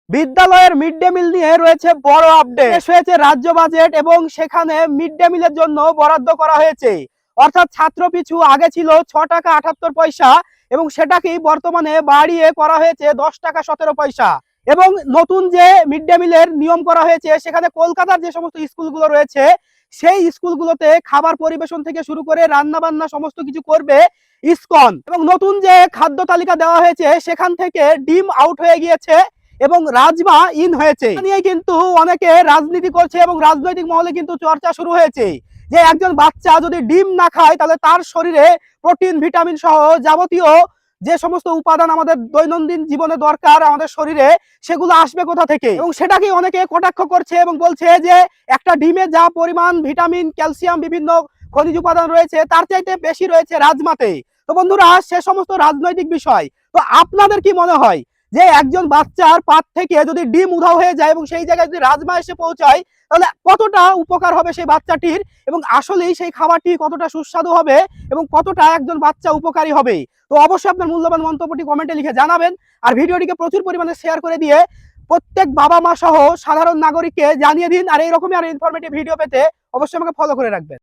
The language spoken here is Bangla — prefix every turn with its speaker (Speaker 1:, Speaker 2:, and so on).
Speaker 1: বিদ্যালয়ের মিড ডে মিল নিয়ে রয়েছে বড় আপডেট। শেষ হয়েছে রাজ্য বাজেট এবং সেখানে মিড ডে মিলের জন্য বরাদ্দ করা হয়েছে। অর্থাৎ ছাত্র পিছু আগে ছিল 6 টাকা 78 পয়সা এবং সেটাকেই বর্তমানে বাড়িয়ে করা হয়েছে 10 টাকা 17 পয়সা। এবং নতুন যে মিড ডে মিলের নিয়ম করা হয়েছে সেখানে কলকাতার যে সমস্ত স্কুলগুলো রয়েছে সেই স্কুলগুলোতে খাবার পরিবেশন থেকে শুরু করে রান্না বান্না সমস্ত কিছু করবে ইসকন। এবং নতুন যে খাদ্য তালিকা দেওয়া হয়েছে সেখান থেকে ডিম আউট হয়ে গিয়েছে এবং রাজমা ইন হয়েছে। নিয়ে কিন্তু অনেকে রাজনীতি করছে এবং রাজনৈতিক মহলে কিন্তু চর্চা শুরু হয়েছে যে একজন বাচ্চা যদি ডিম না খায় তাহলে তার শরীরে প্রোটিন ভিটামিন সহ যাবতীয় যে সমস্ত উপাদান আমাদের দৈনন্দিন জীবনে দরকার আমাদের শরীরে সেগুলো আসবে কোথা থেকে। এবং সেটাকে অনেকে কটাক্ষ করছে এবং বলছে যে একটা ডিমে যা পরিমাণ ভিটামিন ক্যালসিয়াম বিভিন্ন খনিজ উপাদান রয়েছে তার চাইতে বেশি রয়েছে রাজমাতে। তো বন্ধুরা, সে সমস্ত রাজনৈতিক বিষয়। তো আপনাদের কি মনে হয় যে একজন বাচ্চার পাত থেকে যদি ডিম উধাও হয়ে যায় এবং সেই জায়গায় যদি রাজমা এসে পৌঁছায় তাহলে কতটা উপকার হবে সেই বাচ্চাটির, এবং আসলেই সেই খাবারটি কতটা সুস্বাদু হবে এবং কতটা একজন বাচ্চা উপকারী হবে? তো অবশ্যই আপনার মূল্যবান মন্তব্যটি কমেন্টে লিখে জানাবেন। আর ভিডিওটিকে প্রচুর পরিমাণে শেয়ার করে দিয়ে প্রত্যেক বাবা মা সহ সাধারণ নাগরিককে জানিয়ে দিন। আর এইরকমই আর ইনফরমেটিভ ভিডিও পেতে অবশ্যই আমাকে ফলো করে রাখবেন।